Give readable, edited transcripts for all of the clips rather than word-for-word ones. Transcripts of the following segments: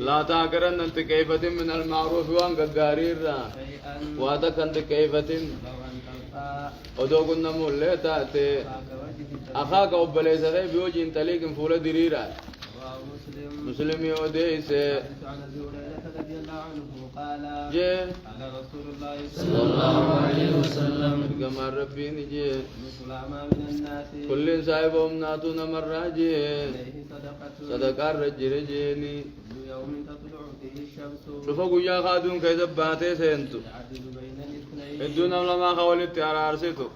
لا تاكرن أنت كيفة من المعروف وان قارير واتك أنت كيفة ودو كنا مولي تأتي أخاك أبليس غيب بيوجي انت ليك فولة دريرا مسلم يوديس جي قال رسول الله صلى الله عليه وسلم كما ربي نجي مثل ما من الناس كل صاحبهم ناتون مراجي عليه صدقة رجي رجيني كل يوم تطلع فيه الشمس شوفوا يا خادون كيف باتي سنتو يعدل بين الاثنين الدون لما خولت على أرسيتو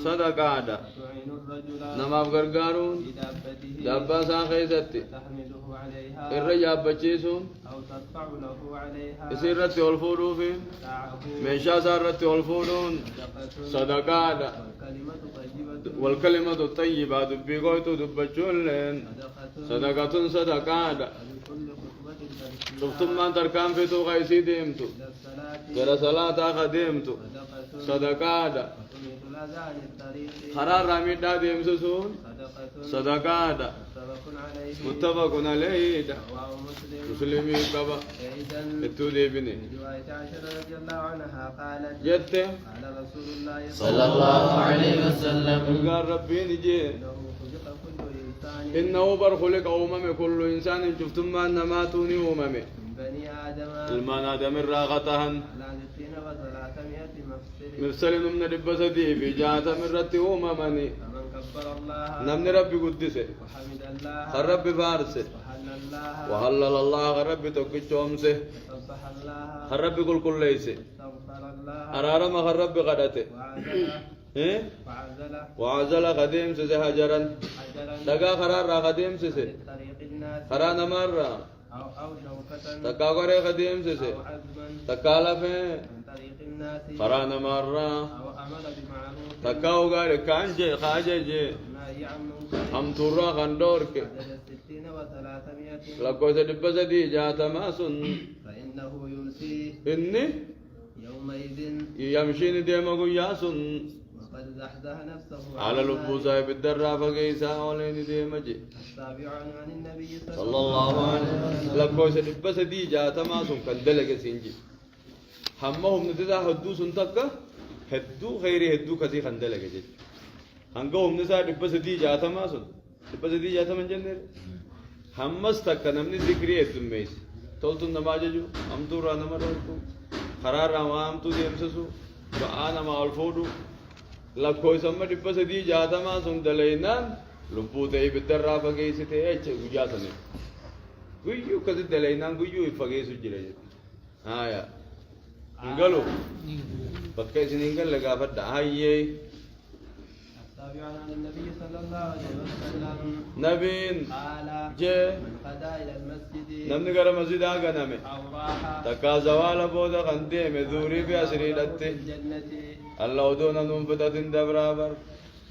صدقة هذا تعين الرجل نما غرغارون في دابته دابا سان خيستي تحمله عليها الرجال بچيسون أو تدفع له عليها يسيرت والفودو في ساعه ميشا سارت والفودون صدقة هذا كلمة طيبة والكلمة الطيبة دبيغوتو دبچولن صدقة صدقة هذا بكل خطبة تركيها شفتم ما تركان في تو غيسي ديمتو للصلاة جرى صلاة خديمتو صدقة هذا وتميت الأذان الطريق خرار رامي دا ديمسسون صدقة هذا متفق عليه متفق عليه رواه مسلم مسلمي بابا أيضا اتو دي بني رواية عائشة رضي الله عنها قالت جت قال رسول الله صلى الله عليه وسلم قال ربي نجي إنه خلق كل إنسان إنه برخلق أمم كل إنسان شفتم ما نماتوني أمم من بني آدم المان آدم الراغتهن على 300 مفصل مرسل من ربس دي في جاءت من رتي أممني فمن كبر الله نمني ربي قدسه وحمد الله خرب فارسه وحل الله وهلل الله خرب توكيش أمسه وسبح الله خرب كل ليسه استغفر الله أرارم خرب غدته وعزل إيه وعزل وعزل قديم سه هجرا حجرا دقا قرار را قديم سه طريق الناس خرانا مرة أو شوكة تكا قري قديم سه أو عزما تكا لفه من طريق الناس خرانا مرة أو أمر بمعروف تكا وقال كانجي خاجي نهي عن منكر هم تورا خندورك عدد 60 و300 لكو سدبس دي جاتا ما سن فإنه يمسي إني يومئذ يمشيني ديما قياسن وقد زحزح نفسه على لبوسا بالدرا فقيسا ولين ديما جي السابع عن النبي صلى الله عليه وسلم لكو سدبس دي جاتا ما سن كندلق سنجي همهم نددا هدو سنتك هدو خيري هدو كتي خندلق جي هنگهم نسا دبس دي جاتا ما سن دبس دي جاتا من جنر همس تك نمني ذكري هدو ميس تولتو نماججو امتو رانا مرركو خرار راما امتو ديمسسو فآنا ما الفودو لكو سمى دبس دي جاتا ما سن دلينان لبو تي بدرا فقيسي تي ايچ گجاتني گيو كذي دلينان گيو فقيسو جري آيا انگلو فقيسي نينگل لگا فدا هايي السابع عن النبي صلى الله عليه وسلم نبين قال جي من غدا إلى المسجد نمني غير مسجد آغنامي أو راح تكا زوال بودا خندي مذوري في أسري في لتي الجنة الله دون ننفتة دبرابر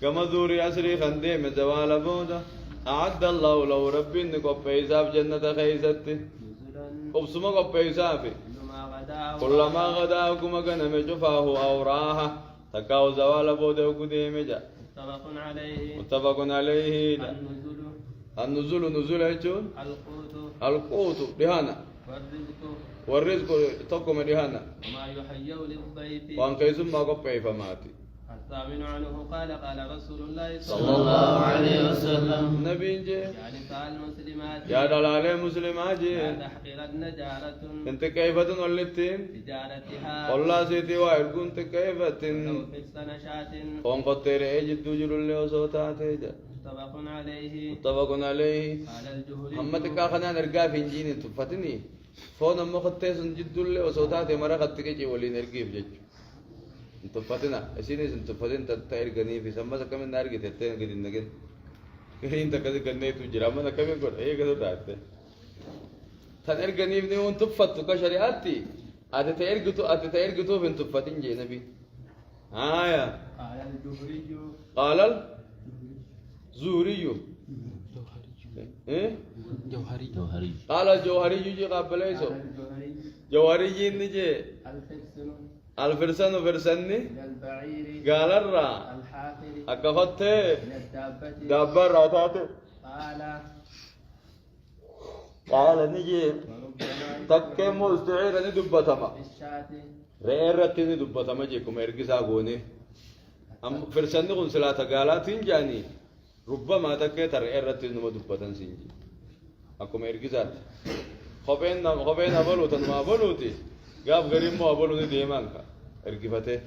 كما ذوري أسري خندي مزوال بودا أعد الله لو ربي نكو فيساب جنة خيستي نزلا قبسما قب فيسافي كلما غدا كلما غدا كما كان مجفاه أو راها تكاو زوال بودا وكدي مجا متفق عليه متفق عليه النزل النزول نزول هيتون القوت القوت دهانا والرزق والرزق تقوم دهانا وما يحيى للضيف وان كيسم ما قب فيفماتي الثامن عنه قال قال رسول الله صلى الله عليه وسلم نبي جي يعني سأل المسلمات يا دلال مسلمات جي لا تحقرن جارة انت كيف تنولتين تجارتها والله سيتي واحد كنت كيف لو تن في السنشات قوم قطير اجد تجر اللي وصوتاتي جا متفق عليه متفق عليه قال الجهري محمد كاخنا نرجع في انجيني تفتني فون أما خطيس جد اللي وصوتاتي مرة خطك جي ولي نرجع بجد تفتنا اسيني تفتن تتاير غني في سما كم نارجع تتين كده نجد كهين تكذب كنّي تجرا ما نكمل كور ايه كده داته تنير غني بني وان تفت كشريعتي أتتاير جتو بنت تفتن جي نبي آية قال الجهري قال الزهري إيه جوهري قال الجوهري يجي قبل إيسو قال الجهري جوهري نجي الفرسن الفرسان وفرساني من البعير قال الرا الحافر أكفت من الدابة دابر راتات قال قال نجي تكيم مستعير ندبتما بالشاة رئيرتني دبتما جيكم ارقسا قوني أم فرسني قن صلاة قالاتين جاني ربما تكي ترئيرتني نما دبتن سنجي أكم ارقسات خبين أبلوتن ما أبلوتي قاب غريم ما أبلوتي ديمانك ارقفته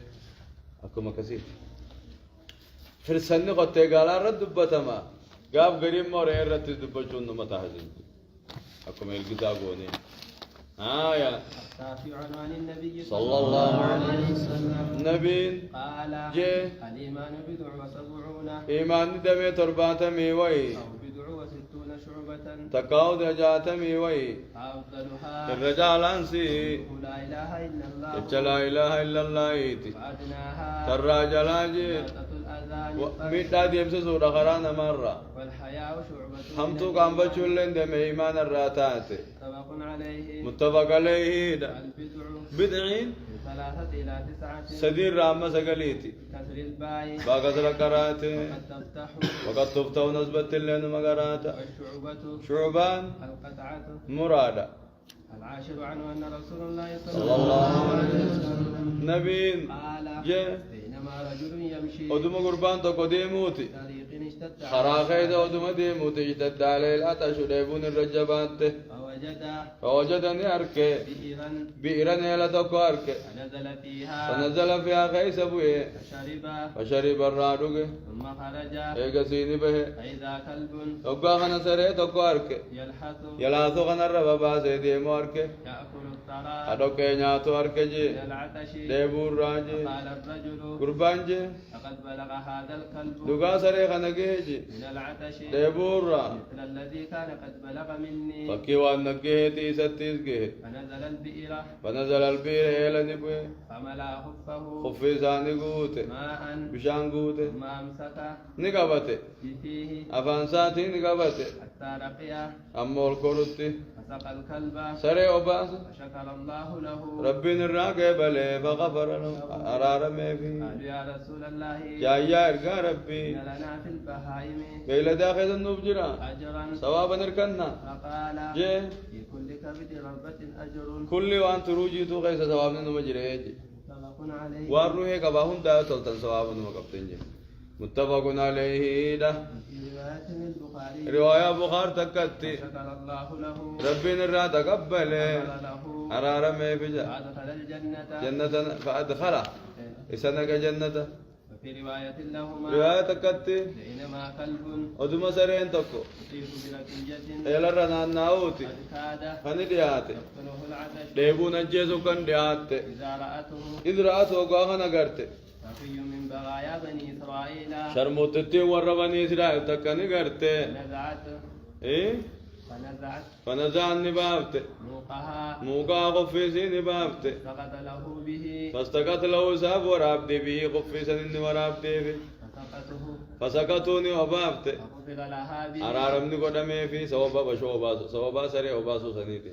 أكم كسير فرسني قد قالا رد دبتما قاب غريم ما رئيرتني دبتشون نما تحزن أكم ارقسا قوني آية التاسع عن النبي صلى الله عليه وسلم نبي قال جي الإيمان بضع وسبعون إيمان دمي ترباتمي وي أو بضع وستون شعبة تقاود جاتمي وي أفضلها الرجال أنسي لا إله إلا الله لا إله إلا الله إيتي وأدناها تراجلاجي إماطة الأذان ميتا ديمس سورة خرانا مرة والحياء شعبة همتو كان بچولن دم إيمان الراتات متفق عليه متفق عليه دا البدع بدعين من 3 إلى 9 سدير رامة سقليتي كسر الباء باقصر كراتي وقد تفتح وقد تفتو نسبة اللين مقراتا والشعبة شعبان القطعة مرادة العاشر عنه أن رسول الله صلى الله عليه وسلم نبي قال جه بينما رجل يمشي ودم قربان تكو ديموتي طريق اشتد خراخي ذا ودم ديموتي اشتد عليه العطش وديبون الرجبات فوجد فوجدني أركي بئرا بئرا نيلا تكو أركي فنزل فيها فنزل فيها خيس بويه فشرب فشرب الرادوك ثم خرج ايقا سيني به فإذا كلب تقا خنا سري تكو أركي يلحث يلاسو خنا ربابا سيدي مو أركي يأكل الثرى أدوكي نياتو أركي جي من العطش ديبور راجي قال الرجل قربان جي لقد بلغ هذا الكلب دقا سري خنا جي من العطش ديبور را مثل الذي كان قد بلغ مني فكي وان نجيه ستيس جيه فنزل البئر فنزل البير هيلا نبوي فملأ خفه خفي ساني قوته ماء بشان قوته ثم أمسك نقبته فيه أفان ساتي نقبته حتى رقي أمول كورتي فسقى الكلب سري أباس فشكر الله له ربي نراقي بلي فغفر له أرار ما في قالوا يا رسول الله يا إرقى ربي إن لنا في البهائم بيلا داخل النبجرة أجرا ثوابا نركنا فقال جي في كل كبد رغبة أجر كل وان تروجي تو غيث ثوابنا نمجرة متفق عليه وارنوه كباهم دا سلطان ثوابنا نمقبتين جي متفق عليه ده في رواية البخاري رواية بخار تكتي شكر الله له ربي نرى تقبل غفر له أرار ما في وأدخل الجنة جنة فأدخله إسنك جنة وفي رواية لهما رواية تكتي بينما كلب ودما سرين تكو يطير بركية إلى رنا ناوتي قد كاد فندياتي يقتله العطش ديبون الجيسو كان دياتي إذا رأته إذ رأته قاهنا قرتي صفي من بغايا بني إسرائيل شرموتتي وربني إسرائيل تكني قرتي فنزعت إيه فنزعت فنزع النبابت موقها موقع خفيسي نبابت سقط له به فاستقت له ساب ورابدي به خفيسا إني ورابدي به فسقطه فسكتوني وبابت فغفر لها به أرارمني قدمي في سوابا بشوباسو سوابا سري وباسو سنيتي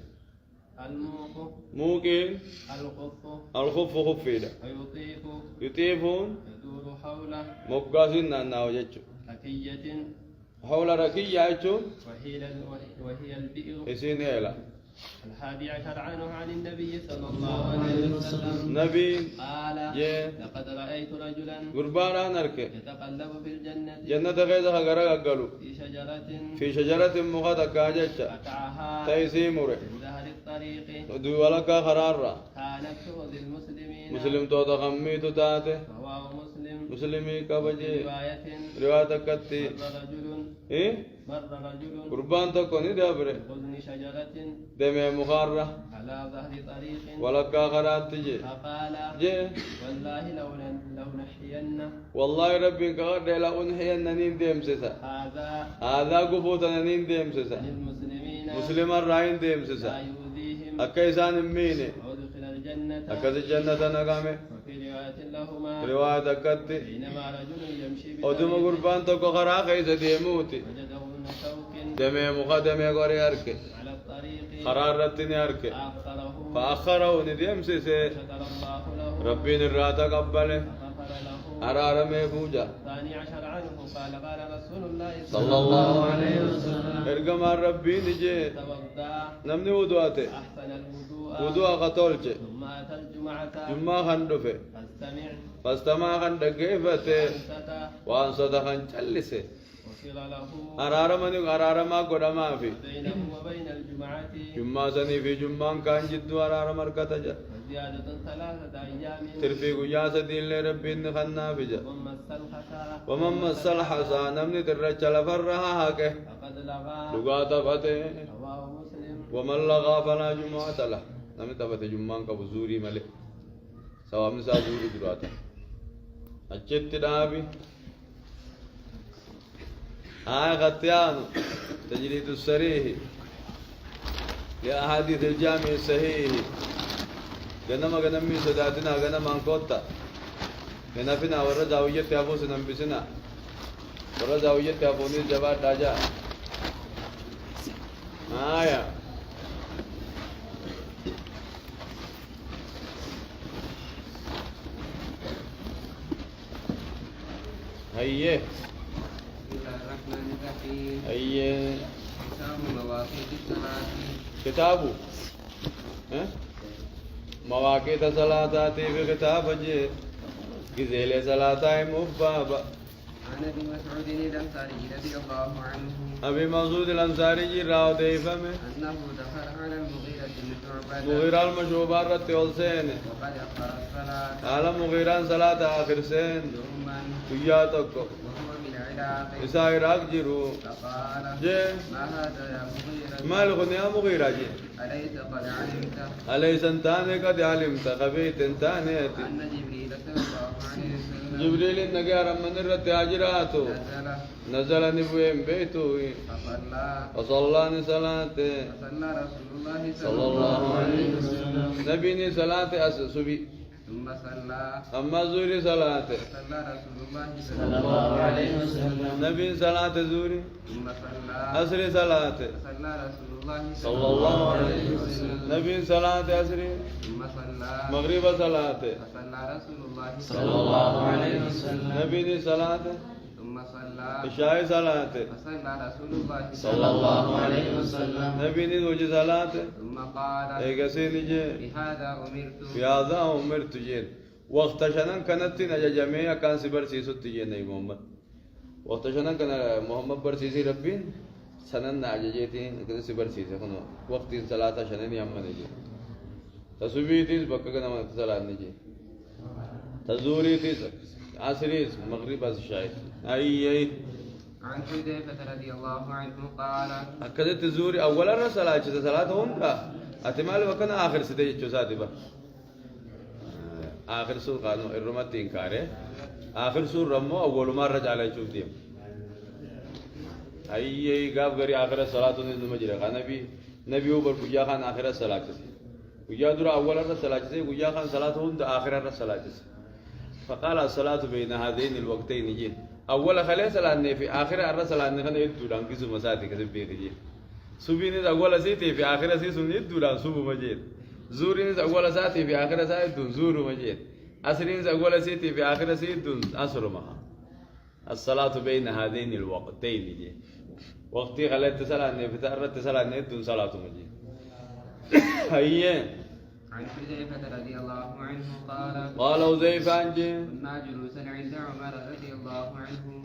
الموق موكين الخف الخف خفيدا ويطيف يطيفون يدور حوله مقاسين ناناو جتشو ركية حول ركية جتشون وهي البئر إسين هيلا 11 عنه عن النبي صلى الله عليه وسلم نبي قال جي لقد رأيت رجلا قربانا نركي يتقلب في الجنة جنة غيظة غرق قالوا في شجرة في شجرة مغادة كاجتشا قطعها تيسيموري من ظهر الطريق دولك خرارة كانت تؤذي المسلمين مسلم توتا غميتو تاتي رواه مسلم مسلمي في كبجي رواية رواية كتي مر رجل إيه مر رجل قربان تكوني دابري بغضن شجرة دمي مخارة على ظهر طريق ولك خرات تجي فقال جي والله لو نحين والله ربي كغر لا أنحي أنني ديم سسا هذا قفوت أنني ديم سسا للمسلمين مسلم الرعين ديم لا سسا يؤذيهم أكيسان ميني وادخل الجنة أكد الجنة نقامي وفي رواية لهما رواية كتي بينما رجل يمشي ودم بطريق قربان تكو خرا خيس ديموتي وجده من شوك دمي مقدمي قري أركي على الطريق خرارتني أركي فأخره فأخره نديم سسي شكر الله له ربي نراتا قبله فغفر له أرارم بوجا الثاني عشر عنه قال قال رسول الله صلى الله عليه وسلم إرجم ربي نجي توضأ نمني وضوءته أحسن الوضوء وضوء قتولش ثم أتى الجمعة جمعة خندفه فاستمع فاستمع خندقيفته أنست وأنصت خنجلسه وصل له أرارما قدما في بينه وبين الجمعة جمعة سني في جمعة كان جدو أرارم أركتجا وزيادة ثلاثة أيام ترفي قياسة دين لربي خنا بجا ثم السلخة ومن مس الحصى نمني ترجل فرها هكه فقد لغى لغات فته رواه مسلم ومن لغى فلا جمعة له نمني تفت جمعة كبزوري ملك سواء مسا زوري دراتا أجت دابي غطيانو تجريد السريح لأحاديث الجامع الصحيح غنمي سداتنا غنم أنكوتا غنفنا ورزاوية أبو سنم بسنا ورزاوية أبو نيل جبار داجا آية هيه بسم الله الرحمن الرحيم هيه كتاب مواقيت الصلاة كتابه مواقيت صلاة في كتاب جي جزيل صلاة مبابا عن ابي مسعود الانصاري رضي الله عنه أبي مسعود الأنصاري راو ديفمه انه دخل على المغيرة بن شعبة مغيران المشروبات رتيولسين وقد اخر الصلاة على مغيران صلاة آخر سين يوما وياتك وهو بالعراق إسا عراق جرو فقال جي ما هذا يا مغيرة ما لغني يا مغيرة جي أليس قد علمت أليس انتاني قد علمت خبيت انتاني أن جبريل صلى الله عليه وسلم جبريل النقار من الرتاجراته نزل نزل نبوين بيته فصلى وصلاني صلاة فصلى رسول الله صلى الله عليه وسلم نبيني صلاة أسسبي ثم صلى أما زوري صلاة صلى رسول الله صلى الله عليه وسلم نبي صلاة زوري ثم صلى أسري صلاة صلى رسول الله صلى الله عليه وسلم نبي صلاة أسري ثم صلى مغرب صلاة فصلى رسول الله صلى الله عليه وسلم نبيني صلاة ثم صلى إشاء صلاة فصلى رسول الله صلى الله عليه وسلم نبيني وجه صلاة ثم قال إيقاسيني جي بهذا أمرت في هذا أمرت جين وقت شنن كانت نجا كان سبر سيسو تجين محمد وقت شنن كان محمد برسيسي ربين سنن ناجيتين كده سبر سيسي كنو وقت صلاة شنن يمن جي تسبيتيس بكا كنا ما صلاة نجي تزوريتيس عصريس مغرب الشاي أي عن حذيفة رضي الله عنه قال أكدت تزوري أولا صلاة صلاة هم كا أتمال وكنا آخر سدي جوساتي با آخر سور قانو الرمتين كاره آخر سور رمو أول مرة جالي شوف ديم أي قاب غري آخر الصلاة نزل مجرى نبي أوبر كجا خان آخر الصلاة كجا درا أولا الصلاة كجا خان صلاة هم دا آخر الصلاة فقال الصلاة بين هذين الوقتين جين أول خلية صلاة في آخر الصلاة نخنا يدوران كيسو مساتي كسب بيجي سبيني أول سيتي في آخر سيسون يدوران سبو مجيد زورين أول ساتي في آخر ساتي زور مجيد أسرين أول سيتي في آخر سيتي أسر مها الصلاة بين هذين الوقتين جي وقتي خلية صلاة في تأرت صلاة يدون صلاة مجيد هيا عن حذيفة رضي الله عنه قال قال حذيفة عنجي كنا جلوسا عند عمر رضي الله عنه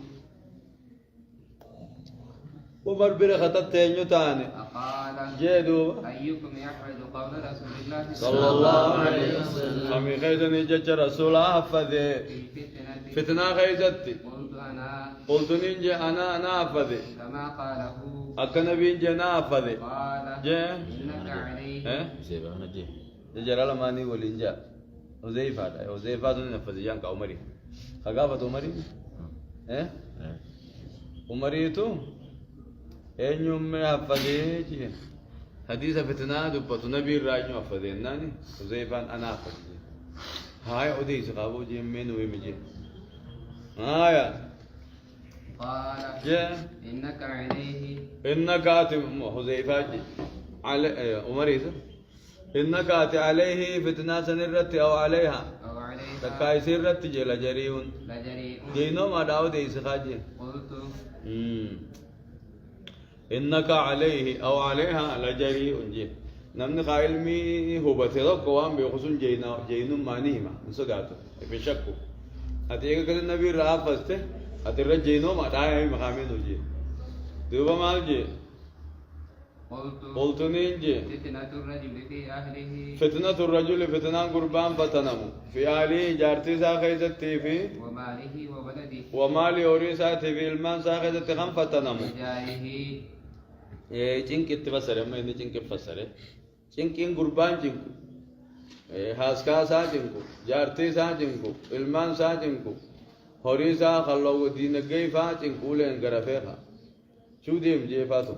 عمر بن خطب تينيو تاني فقال جيدو أيكم يحفظ قول رسول الله صلى الله عليه وسلم خمي خيزني جج رسول حفظه في الفتنة فتنة خيزتي قلت أنا قلت نينجي أنا حفظه كما قاله أكن بينجي أنا حفظه قال جي إنك عليه سيبا نجي جرى لماني ولينجا وزيفا نفذ جانك عمري خقافة عمري عمري تو أين يوم حفظه جي حديث فتنة دبت نبي الراجع حفظه ناني وزيفا أنا حفظه هاي أديس قابو جي من ويمجي هاي قال جي إنك عليه إنك آتي حذيفة جي على عمري إنك آتي عليه فتنة سنرت أو عليها أو عليه تكاي سيرت جل جريون لجريء جينو ما داود إسخاجي قلت إنك عليه أو عليها لجريء جي نمن قائل مي هو بتلو قوام بيخصون جينو مانيما نسقاته في شكو أتيجي كده النبي رافسته أترى جينو ما داعي مقامين وجي دوبا مال جي قلت نيجي فتنة الرجل في أهله فتنة الرجل فتنة قربان فتنمو في أهله جارتي ساخيزتي في وماله وولده ومالي أوريساتي في المان ساخيزتي خم فتنمو وجاره جنك تفسر ما إني جنك فسر جنك إن قربان جنكو هاسكا سا جنكو جارتي سا جنكو المان سا جنكو هوريسا خلو دين جيفا جنكو لين غرفيها شو ديم جيفاتو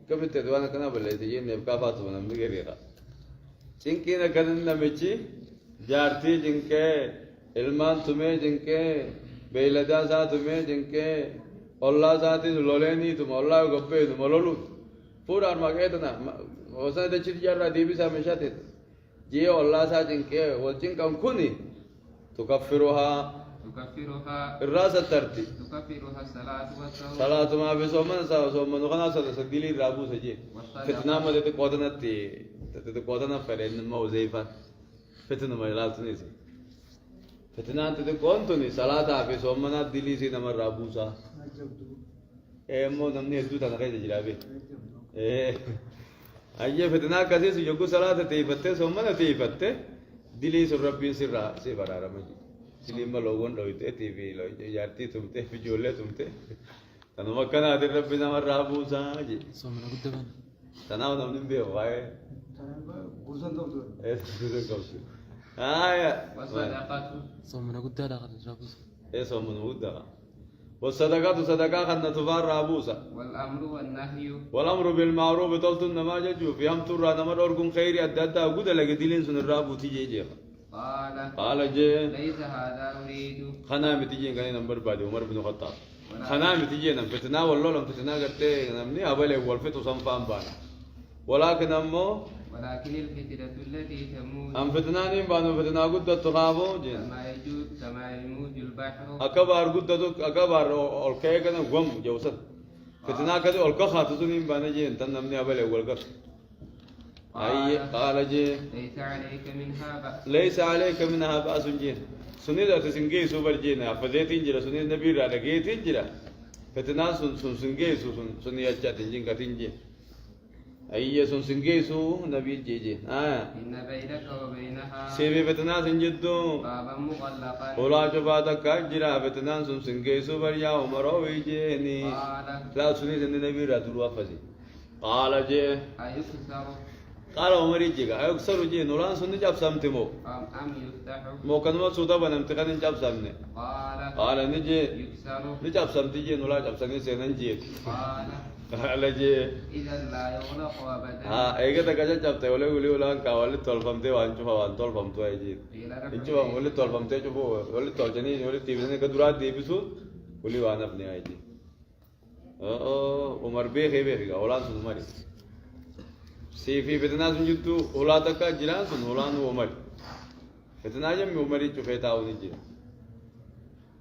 كم تدوانا كنا بلّي تيجي نبكا فاتو نم نغيرها جنكينا كنا نمشي جارتي جنك المان تمه جنك بيلدا سا تمه جنك الله ساتي لوليني تم الله غبّي تم لولو पूरा अर्मागे तो ना वैसा तो चिट यार राधी भी सामने शाते ये अल्लाह सा जिनके वो जिनका खुनी तो कफ़िरोहा الرأس الترتي تكفرها الصلاة والصوم صلاة ما في صومن وخنا سديلي رابو سجي فتنا ما تت قوتنا تت قوتنا فرين ما هو زيفا فتنا ما يلاتني سي فتنا تت قوتني صلاة في صومنا ديلي سي نمر رابو سا مو نمني هدو تنا كذا جرابي أيه فتنا كذي سو يوكو صلاة تيفتة صومنا تيفتة ديلي سو ربي سيرا سيفرا رمجي سليم لوگون لويته تيفي لوي يارتي تمته في جولة تمته تنو مكان هذا ربنا مر رابو ساجي سومنا قد بنا تناو نمني بيواي غوزان دوتو غوزان دوتو يا والصدقة سومنا قد هذا قد رابوس سومنا قد والصدقات صدقة خدنا تفار رابوسا والأمر والنهي والأمر بالمعروف تلتن ما ججو في هم ترى نمر أرجون خيري أددا قد لقى دلين سن الرابو تيجي جيها قال جي ليس هذا أريد خنا متيجي كان نمبر بعد عمر بن الخطاب خنا متيجي نم فتنا والله لم فتنا قرتي نمني أبلي والفتو سنفان بانا ولكن أمو ولكن الفتنة التي تموت أم فتنا نيم بانو فتنا قد تخافو جين كما يموج البحر أكبر قد أكبر أولكي كنا قوم جوسد فتنا كده أولكا خاتو نيم بانا جين تنمني أبلي والكر أي قال جي ليس عليك منها بأس ليس عليك منها بأس جين سنيد أتسنجي سوبر جين أفديتين جرا سنيد نبي رادا جيتين جرا فتنا سنجي سنيد أجاتين جين كاتين جين أي سنجي سو نبي جي إن بينك وبينها سيبي فتنا سنجدو بابا مغلقا ولا جباتا كجرا فتنا سنجي سوبر يا عمر ويجيني لا سنيد نبي رادا روافزي قال جي أيكسر قال عمر يجيك أيكسر جي نوران سنجي جاب سامتمو أم يفتح مو كان ما سودا بنام تكان جاب سامنه قال نجي يكسر نجاب سامتي جي نولا جاب سامنه سينان جي قال جي إذا لا يغلق أبدا إيجا تكاجا جاب تقولي ولي ولا كاولي تول فمتي وان شوفا وان تول فمتو أي جي إنشوفا ولي تول فمتي شوفو ولي تول جني ولي تيبسني كدورات ديبسو ولي وان أبني أي جي عمر بيخي بيخي أولاد سنماري سيفي فتنا سنجدو أولادك جيران سن أولاد عمر فتنا جم عمري شوفيتا ونجي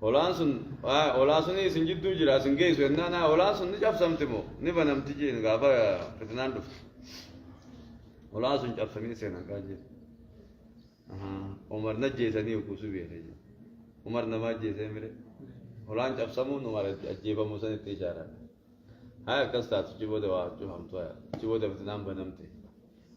أولاد سن سنجدو جيران سنجي سوينا نا أولاد سن نجاب سمتمو نبنام تيجي نعابا فتنا ندف أولاد سن جاب سمين سينا كاجي عمر نجي سني وكوسو بيرجي عمر نماز جيسه ميرے أولاد جاب سمو نمارا أجيبا موسى نتيجارا هاي كستا تجيبو دوا جو هم تويا تجيبو دوا فتنام بنامتي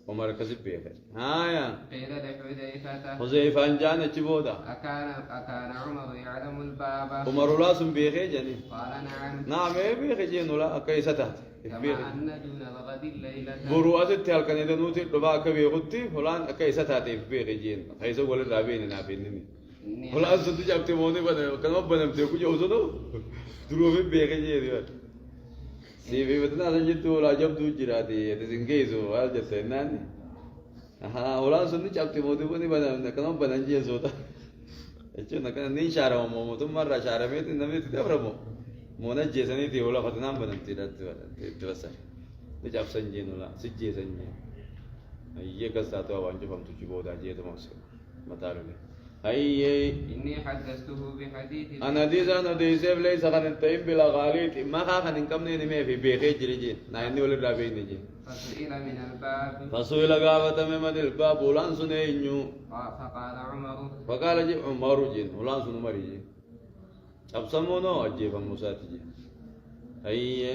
عمر كسب بيخه هايا قيل لحذيفة حذيفة أنجان تجيبو دا أكان عمر يعلم الباب عمر لا سن بيخه جاني قال نعم نعم بيخه جين ولا كيسته كما أن دون الغد الليلة بروات التهال كان إذا نوتي دبا كبيرتي فلان كيسته بيخه جين هيسو ولا رابين نابينني فلان سنتي جابتي موني بنا كان ما بنامتي كوجي وزنو دروبي بيخه جين سيفي فتنا سنجدو ولا جبدو جراتي تسنجيزو هل جتناني ولا سنتي جابتي موني بنا كان ما بنانجي زوتا إيش نكنا نيشارة مو ثم مرة شارة ميت نميت تبرمو مونا جيسني تي ولا فتنا بنامتي لا توسع نجاب سنجين ولا سجي سنجين ये कस्ता तो आवाज़ जब हम तुझे बहुत आजी है तो मौसम बता रहे أي إني حدثته بحديث أنا دي سيف ليس خان التيم بلا غاليت ما خان كم نيني في بيخي جريجين نايني ولا رابين نجي فسئل من الباب فسئل قافة من الباب ولان سنينيو فقال عمر فقال جي عمر جين ولان سنو مريجي أبسمونو أجيب موساتي أي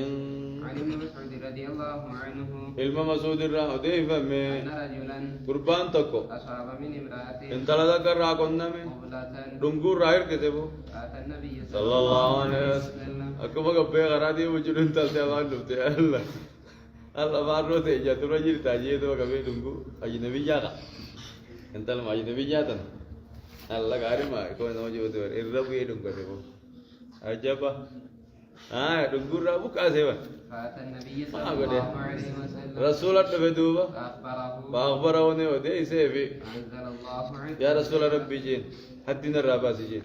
عن ابن مسعود رضي الله عنه علم مسعود الرحمة فمي أن رجلا قربان تكو أصاب من امرأة انت لا ذكر راكون نمي قبلة دنگور راير كتبو فأتى النبي صلى الله عليه وسلم أكما قبه غرادي وجود انت سيوان نبتي الله الله مارو تيجا ترجل تاجيه تو قبه دنگو أجنبي جاكا انت لما أجنبي جاتن الله كارما كون نوجو تور الرب يدنگو تبو أجابا دنگور رابو كاسيوا فأتى النبي صلى الله عليه وسلم رسول الله بدوبا فأخبره ودي سيفي أنزل الله عنه يا رسول ربي جين حدنا الراباس جين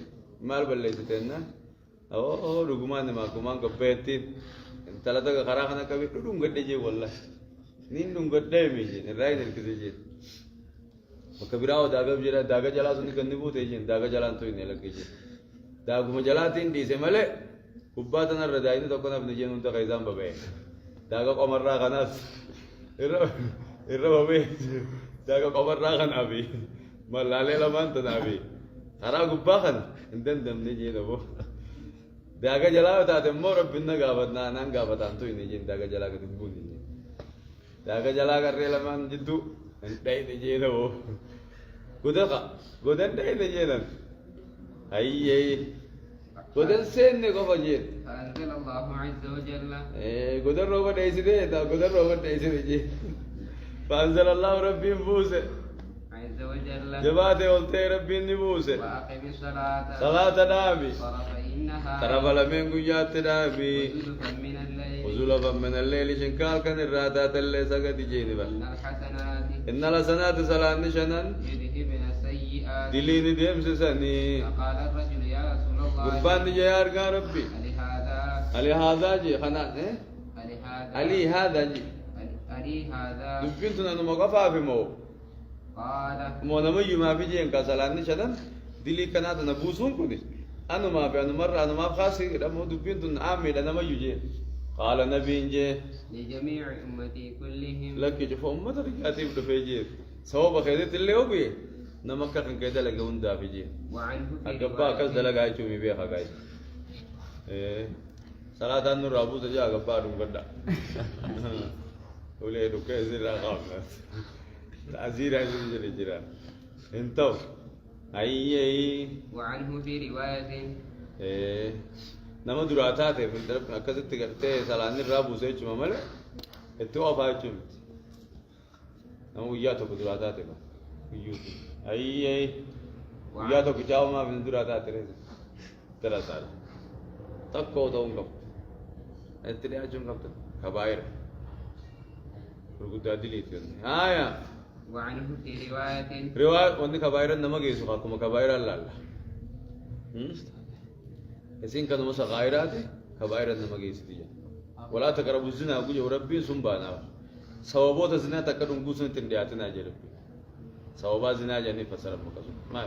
مال بلّيتنا أو رغمان ما كمان كبيتين ثلاثة خراخنا كبي دون قد جي والله نين دون قد ميجين الرأي نركز جين وكبيراو داغا جلا سني كندي بوتي جين داغا جلا تو يني لك جين داغو مجلاتين دي سمله كباتنا الرداين تو كنا بنجين انت غيزان ببه داغا قمر را خناس ببه داغا قمر را خنا بي ملالي لمان تنابي خرا غباخن اندن دم نجي نبو داغا جلا تا مو ربنا غابتنا نان غابت انتو نجي داغا جلا كتبو نجي داغا جلا كري لمان جدو انتي نجي نبو godan dai ne jenan ayye godan sen ne ko fajin فأنزل الله عز وجل godan roba dai side da godan roba dai side je فأنزل الله ربي موسى عز وجل جبات قلت ربي نبوسه وأقم الصلاة صلاة نابي طرفي النهار ترى بلا من قيات نابي وزلفا من الليل وزلفا من الليل شنكال كان الراتات اللي سقط جيني بل إن الحسنات إن الحسنات صلاة نشنن يذهبن السيئات دليني ديم سسني فقال الرجل يا رسول الله قربان جي أرقى ربي ألهذا علي هذا جي خنان ألهذا علي هذا جي ألهذا دبنتنا نمقفا في مو قال مو نمي ما في جي انك صلاة نشنن دلي كانت نبوسون كني أنا ما في أنا مرة أنا ما خاصي لما دبنتنا عامل أنا ما يجي قال نبي جي لجميع أمتي كلهم لك جف أمة رجعتي بدفيجي سوا بخيرت اللي هو بيه نمكة كان كذا لقون دافيجي وعنه في أكبا كذا دلقاي شو مبيه خاكاي صلاة النور أبو سجى أكبا روم كذا وليه دكتور زيرا خامنا تعزيرا زيرا جيران انتو أي وعنه في رواية nama duraataate akkasitti gartee salaanni irraa buusee jechuudha malee itti oofaa jechuudha nama guyyaa tokko duraataate guyyuuti ayyee guyyaa tokko jaawamaaf hin duraataate dara saala tokko ta'uu hin qabu itti dhiyaachuu hin qabdu kabaayira gurguddaa diliiti haaya وعنه في رواية riwaa wanni kabaayira nama geessu akkuma kabaayira laalla يسين كانوا مسا غايرات كبائر النما جيسدية ولا تقربوا الزنا أقول ربي سنبانا سوابوت الزنا تكرم قوسن تندياتنا جربي سوابا زنا جاني فسر مكسو ما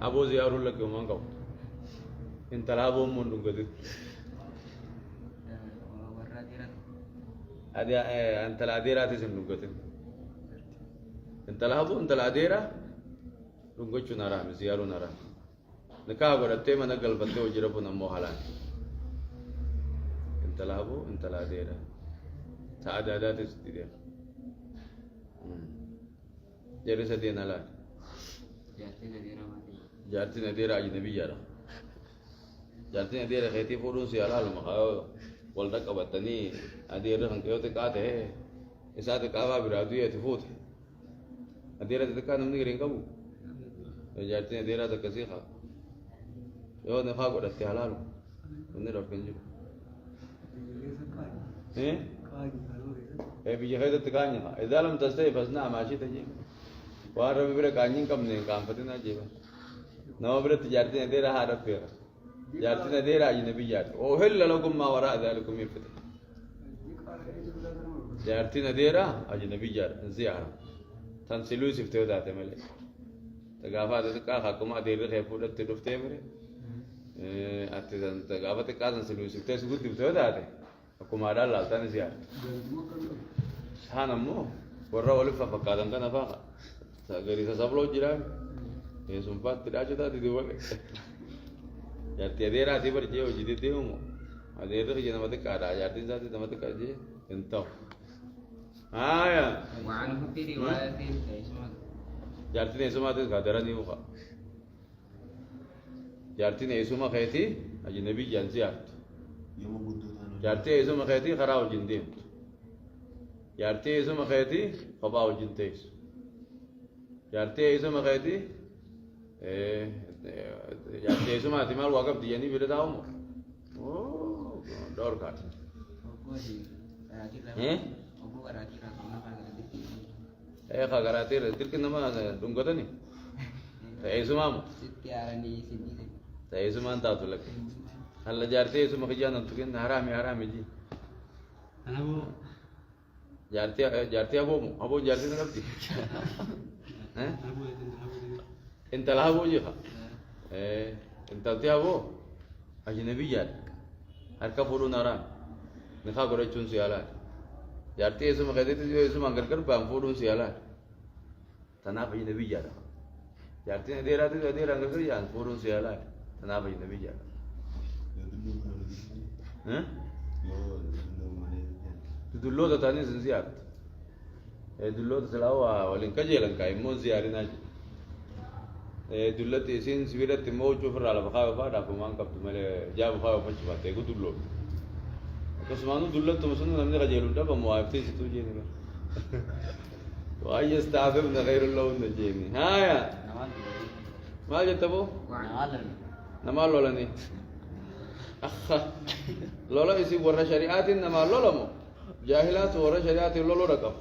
أبو زيارو لك يوم أنكو إن تلابو من لقدر أدي أنت العديرات اسم لقدر إن تلابو rungochu naram ziyaru naram nikah godhattee mana galfattee hojii rafuun ammoo halaan intala haboo intala adeera ta adaadaatis itti deema jarri sadeen halaan jaartiin adeera ajnabiyyaadha jaartiin adeera keetii fuudhuun si halaaluma walda qabattanii adeerri kan yoo xiqqaa ta'e isaa xiqqaafaa biraa du'eeti fuute adeera xiqqaa namni gariin qabu جاتين ديرا تكسيخا يو نفاق ولا استهلال ونرى كنجو ايه بيجي هيدا تكانيا اذا لم تستطيع فاسنا ماشي تجي وارا بيبرا كانين كم نين كام فتنا جيبا نو بيبرا تجارتين ديرا هارا فيها جارتين ديرا اجنبي جات اوهل لكم ما وراء ذلكم يفتح جارتين ديرا اجنبي جات زيارة تنسلوي سفتيو ذات ملي تقافات تقاخا كما دير خيفو دت دفتي مري أتذن تقافات تقاخا تنسلوي سفتيو سقط دفتيو ذات كما دال لا تنسيا هانمو ورا ولف فقادن كان فاقا سغري سبلو جيران سمپات تراجو ذات دي وله ياتي ديرا دي برجيو جدي ديومو أدير خي جنا مت كارا ياتي ذات مت كارجي انتو آية وعنه في رواية جارتين اسمه هذا قادرا نيوخا جارتين اسمه خيتي أجنبي جانسيات جارتين اسمه خيتي خراو جندين جارتين اسمه خيتي خباو جنتيس جارتين اسمه خيتي جارتين اسمه هذا مال واقف دياني بيرداهم أوه دور كات خاغراتي تلك نما دونغتني تايسمام تايسمان تاتو لك هلا جارتي اسمه خجانا تكن حرامي جي أنا هو جارتي ابو جارتي نفسي ها أبو انت لهابو جيها انت تيابو اجنبي جار هركا فورو ناران نخا غورچون سيالا جارتي اسمه خديت جو اسمه انغركر بام فورو سيالا تنافي نبي جار جارتي ديراتي دير انغركر يان فورو سيالا تنافي نبي جار ها تدلو تاني زيارت دلو تسلاوا ولين كجيلن كاي مو زيارنا دلت سين سويرت مو شوفر على بخاو فادا فمان كبت مله جاب بخاو فش باتي كو دلو كسمانو دلت مسنو نمني كجيلو دبا موافتي ستو جيني واي يستعذب غير الله نجيني هايا ما جتبو نمال لولني اخ لولا يسي ورا شريعات نمال لولمو جاهلات ورا شريعات لولو رقم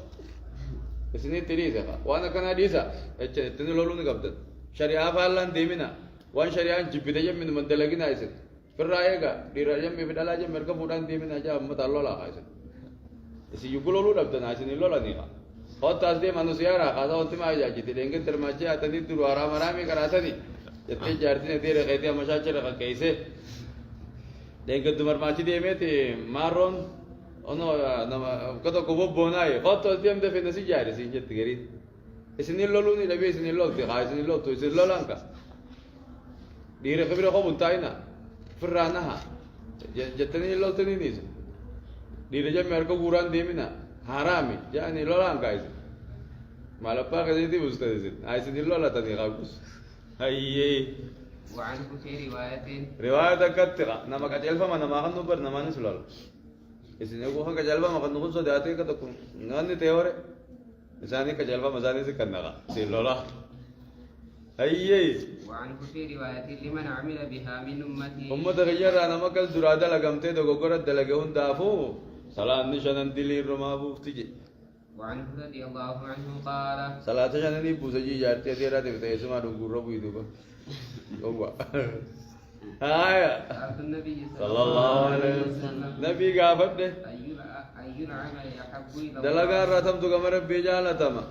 اسني تريزا وانا كان حديثا اتني لولو نقبض شريعه فالان ديمنا وان شريعه جبيده من مدلغنا ايسن في رايغا دي راجم بيدالا جم مركه فودان ديمنا جا مت لولا ايسن اسي يقولوا دبدنا اسني لولا نيغا قد تصدي منوسيارا قادا انت ما جاجي دينگن ترماجي اتني دور آرام آرامي کراتني جتي جارتي نے ديره قيتي مشاچر كيسه دينگن دمر ماچي ديمتي مارون ono nama kato ko bobbonai qotto tiam de fenasi jari sin jet gari isni lolu ni labi isni lolu ti gai isni lolu isni lolanka dire khabira ko buntaina firanaha jetani lolu tani nis dire jam mer ko guran demina harami yani lolanka is malapa ka diti ustad is ai isni lola tani gaus ayye وعنه في رواية كتيرة نما كتير فما نما خنو بر نما نسلول इसने को हम कजलवा मखन को सो जाते का तो नन्ने तेवरे इंसानी कजलवा मजाने से करना का सिलोला अय्ये وعنه في رواية لمن عمل بها من أمتي أمة غير أنا ما كل زرادة لقمته دو غورة دلقون دافو صلاة نشان دليل رما بوفتي وعنه رضي الله عنه قال صلاة نشان دي بوسجي جارتي ديرا دي بتاعي سما دو غورة بيدو با هو آية النبي صلى الله عليه وسلم نبي قافت ده أي العمل يحب إلى الله دلقا رتم تو كمر بجالتما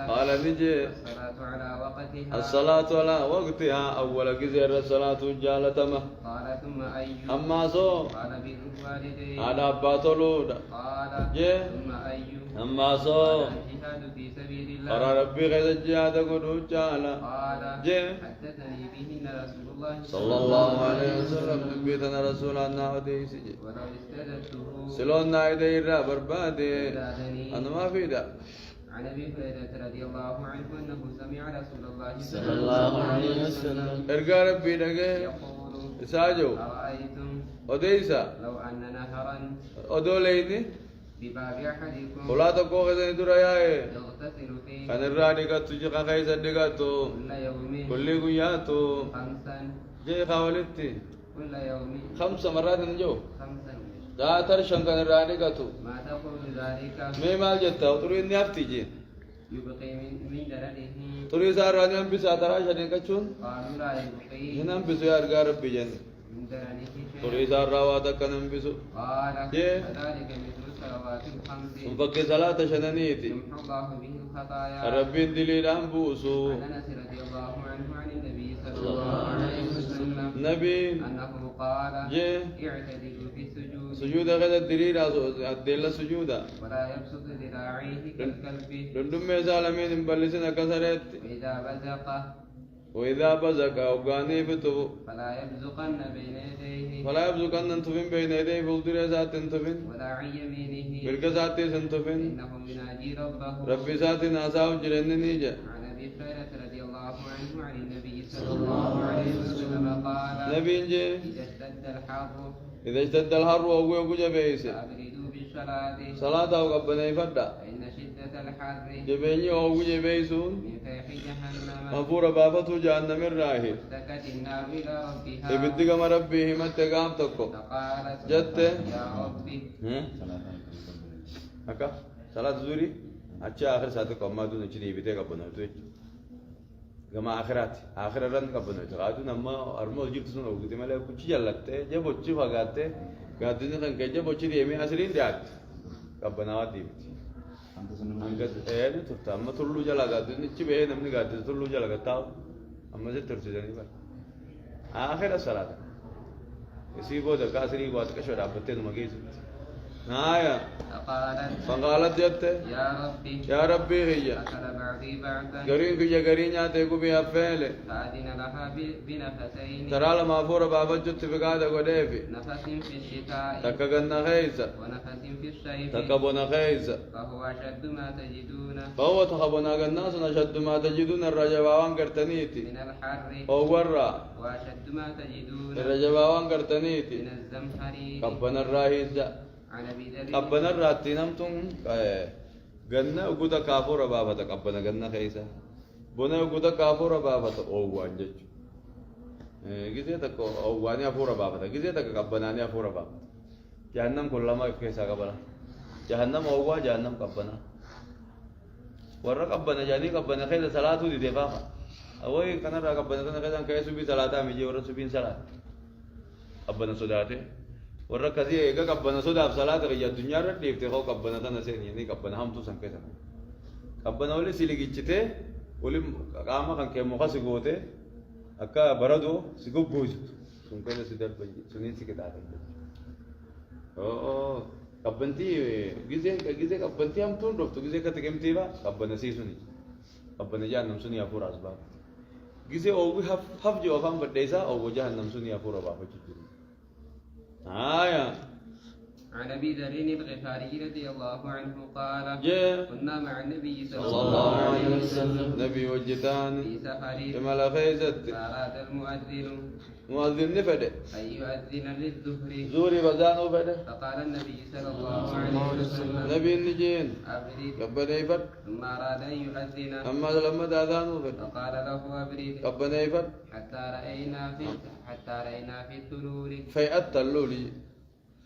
قال نجي الصلاة على وقتها الصلاة على وقتها أول كزير الصلاة جالتما قال ثم أي أما سو قال بالوالدين على باتولود قال جي ثم أي أما سو الجهاد في سبيل الله قال ربي غير الجهاد قدو جالا قال جي حدثني بهن رسول الله صلى الله عليه وسلم نبيتنا رسول الله وديس جي ولو استدته سلون نايدي را بربادي زادني أنا ما في ده عن ابي هريره رضي الله عنه انه سمع رسول الله صلى الله عليه وسلم ارجع ربي دغه يقول ساجو ارايتم وديسا لو ان نهرا ودوليني بباب احدكم ولا تقوغ زين درايا يغتسل فيه كان الراني تجي خايس دغاتو كل يوم كل غياتو خمسا جي خاولتي كل يوم 5 مرات نجو خمسا دا ترشن كان الراني كاتو ما تقول ذلك مي مال جتا تري نيافتي جي يبقي من درده تري سار راني ام بيسا ترى شدين كچون قالوا لا يبقي هنم بيسو يار غار ربي جن من درده تري سار راوا تكنم بيسو قال جي. كذلك مثل الصلوات الصلوات الخمس فك صلاة شنانيتي يمحو الله به الخطايا. ربي دليل عن بوسو عن انس رضي الله عنه عن النبي صلى الله عليه وسلم نبي انه قال جي اعتدلوا في السجود سجود غدا الدليل الدليل سجودا ولا يبسط ذراعيه كالكلب رندم ميزالمين مبلسنا كسرت واذا بزق وإذا بزك أو غاني فتو فلا يبزقن بين يديه فلا يبزق أن تنتفن بين يديه فوضر ذات تنتفن ولا عن يمينه برك ذات تنتفن انه يناجي ربه. ربي ذات ناساو جرن نيجا عن ابي هريره رضي الله عنه عن النبي صلى الله عليه وسلم قال نبي جي اذا اشتد الحر إذا اشتد الحر وهو يوجد بيس فابردوا بالصلاه صلاة أو قبنا يفدا فان شده الحر جبيني وهو يوجد بيسون من فيح جهنم مفور بابته جهنم الراهي اشتكت النار الى ربها إبدك ما ربي همت قام تكو فقالت جت يا ربي هكا صلاة زوري أشياء آخر ساعتك أما دون أشياء يبتك قبنا توي كما آخرات آخر رن قبنا توي قادو نما أرمو جبت سنو وقتي ماله كوشي جلته جب وشي فقاته قادو نكان كجب وشي ديمي أسرين ديات قبنا وادي angkat ini tuh amma tullu jala gadu ini cibe namni gadu tullu jala gatau amma se terus jadi pak akhir salat isi boda kasri buat kashora betul magis naya فقالت جت يا ربي هي أكل بعضي بعضا قرين كي قرين ياتي بها فعل فأذن لها بنفسين ترى لما فور بابا جت في قاعدة قديفي نفس في الشتاء تكغن خيسة ونفس في الصيف تكبن خيسة فهو أشد ما تجدون فهو تخبنا الناس أشد ما تجدون الرجباوان قرتنيتي من الحر هو الرا وأشد ما تجدون الرجباوان قرتنيتي من الزمهرير قبنا الراهيزة عن أبي ذر قبنا الراتي نمتم غنى وقود كافور بابا قبنا غنى خيسة بنا وقود كافور بابا أووان جج gize takko awwani afura babata gize takka qabbanani afura babata jahannam kullama kesa qabala jahannam awwa jahannam qabbana warra qabbana jani qabbana khayda salatu di defaqa awai kana ra qabbana kana kaydan kay subi salata mi je warra subin salat qabbana sodate warra kazi ega qabbana soda salata ga dunya ra defte ko qabbana tan sen yani qabbana ham tu san kaysa qabbana wali siligichite wali qama kan ke muqasi gote akka barado sigo goju sun kana sidar banji sunin sikita ta oh kabbanti gize kabbanti am tun dofto gize ka tegemti ba kabbana si suni kabbana jahannam suni afura asbab gize ogu haf jo afam badesa ogu jahannam suni afura ba fajitu aya عن ابي ذر الغفاري رضي الله عنه قال كنا مع النبي صلى الله الله عليه عليه وسلم وسلم نبي وجدان في سفر كما لا خيزت فاراد المؤذن مؤذن نفده ان يؤذن للظهر زوري بزانو فده فقال النبي صلى الله عليه وسلم نبي النجين ابرد قبنا يفد ثم اراد ان يؤذن اما لما اذانو فده فقال له ابرد قبنا يفد حتى راينا في التلول فيأت اللولي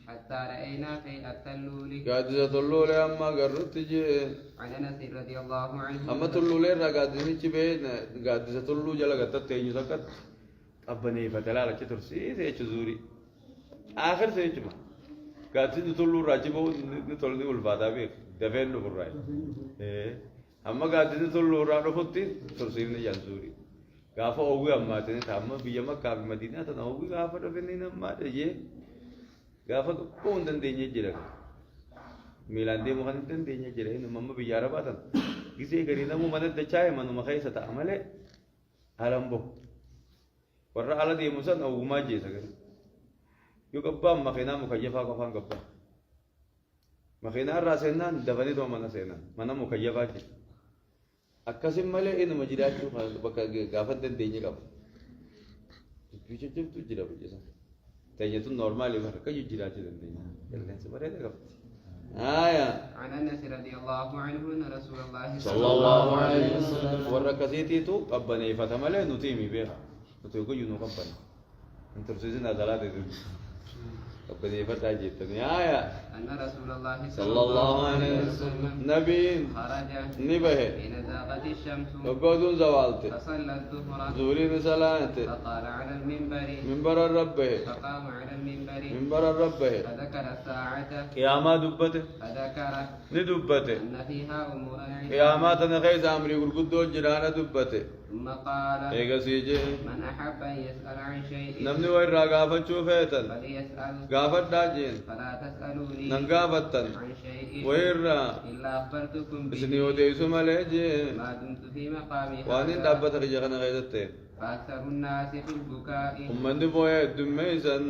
حتى راينا في التلول قادزة اللولي اما قررت جي عن انس رضي الله عنه اما تلولي را قادزة جبين قادزة اللو جلا قدت تيجي سكت ابني فتلا لك ترسي سيچ زوري اخر سيچ ما قادزة تلو راجبو نتولني والفادا بيك دفن له براي اما قادزة تلو را رفتي ترسي نجان زوري غافا اوغي اما تني تام بيما كاب مدينه تنوغي غافا دفنين اما تجي غافا كون دندني جيرا ميلان دي مخان دندني جيرا انه مم بيارا باتن غيسي غرينا مو مدد دچاي منو مخيسه تعمله علمبو ورا على دي مسن او ما جي سغر يو قبا مخينا مكيفا قفان قبا مخينا راسنا دفني دو من سينا من مكيفا جي اكاسم مله ان مجراچو بك غافا دندني قب بيچو تو جيرا بيجا تيجي تو نورمال يبقى كي يجراچو دندني يلن سبره قب آية عن انس رضي الله عنه ان رسول الله صلى الله عليه وسلم وركزيتي تو قبني فتمله نتيمي بها نتيجو ينو قبني انت رسيزنا زلات قبني فتاجي تني آية أن رسول الله صلى الله عليه وسلم نبي خرج نبه حين زاغت الشمس وقودون زوالته فصلى الظهر زورين صلاته فقال على المنبر منبر ربه فقام على المنبر منبر ربه فذكر الساعة قياما دبته فذكر ندبته أن فيها أمورا قيامات نخيس أمري قلقدو جرانا دبته ثم قال ايغا سيجي من أحب أن يسأل عن شيء نمني وين راغافة شوفيتن فليسأل غافت داجين فلا تسألوني ننغافتن عن شيء وين را إلا أخبرتكم بسني به وديسو مليجي ما دمت في مقامي وانين هذا دابت رجعنا غيرتين فأكثر الناس في البكاء ومن دبوية الدميسن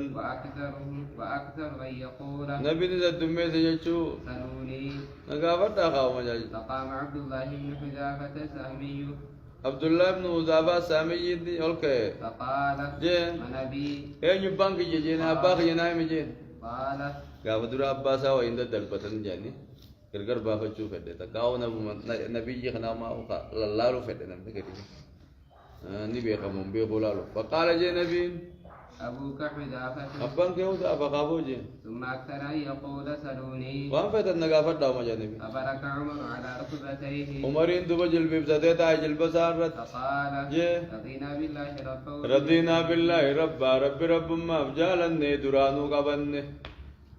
وأكثر من يقول نبي نزل الدميسن يجو سلوني نغافت داخاو مجاج فقام عبد الله بن حذافة سهمي عبد الله بن وزابا سامي يدي اوكي فقال جي من أبي ايه نبانك جيجين أباك جناي مجين قال غافت درا أباسا وإن دلبتن جاني كركر بافا شو فده تكاو نبي جيخنا ما لالو فده نمت كريم نبي خمون بيقولالو فقال جي نبي أبوك حذافة أبان كيوتا فقابو جي ثم أكثر أن يقول سلوني وان فتن نغافت داو مجا نبي فبرك عمر على ركبتيه عمرين دبا جلبي بساتيتا جلبا سارت فقال جي رضينا بالله ربا رضينا بالله ربا رب ما جالني درانو قبني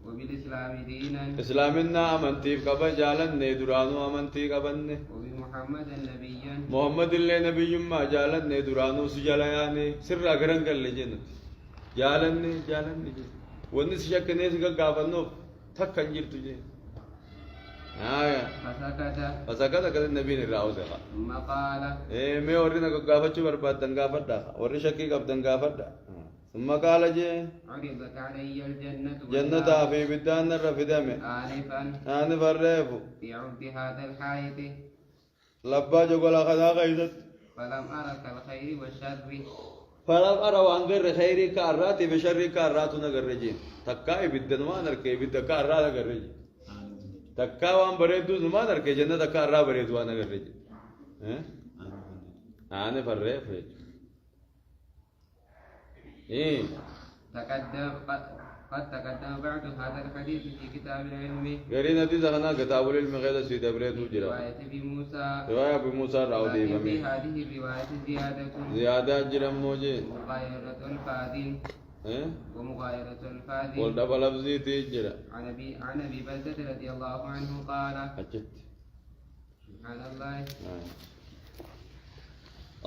وبالإسلام دينا اسلامنا امنتي قبا جالني درانو امنتي قبني وبمحمد نبيا محمد اللي نبي ما جالني درانو سجلا يعني سر اگرن کر لیجن جالني ونس شک نے اس گافنو تھک کنجر تجھے آیا فسكت فسكت كذا النبي نراو دغا ثم قال ايه مي اورينا گافچ برباد دنگا فدا اور شکی گب دنگا فدا ثم قال جي عرضت علي الجنة جنة في بدان الرفدم آنفا انا فريف في عمق هذا الحائط لبا جو قال خدا قيدت فلم أرك الخير والشر فلم أرى وان غير خيري كارات بشري كارات نغرجي تكاي بدن ما نركي بد كارات نغرجي تكا وان بريدو ما نركي جنة كارا بريدو نغرجي انا فريف ايه قد تقدم بعد هذا الحديث في كتاب العلم غيرنا دي زغنا كتاب العلم غير سيد بريدو جرا رواية أبي موسى رواية أبي موسى راودي لكن في بمي هذه الرواية زيادة جرم موجي مغايرة الفاذن ومغايرة الفاذن والدبل لفظي تيجرا عن أبي بلدة رضي الله عنه قال أجت سبحان الله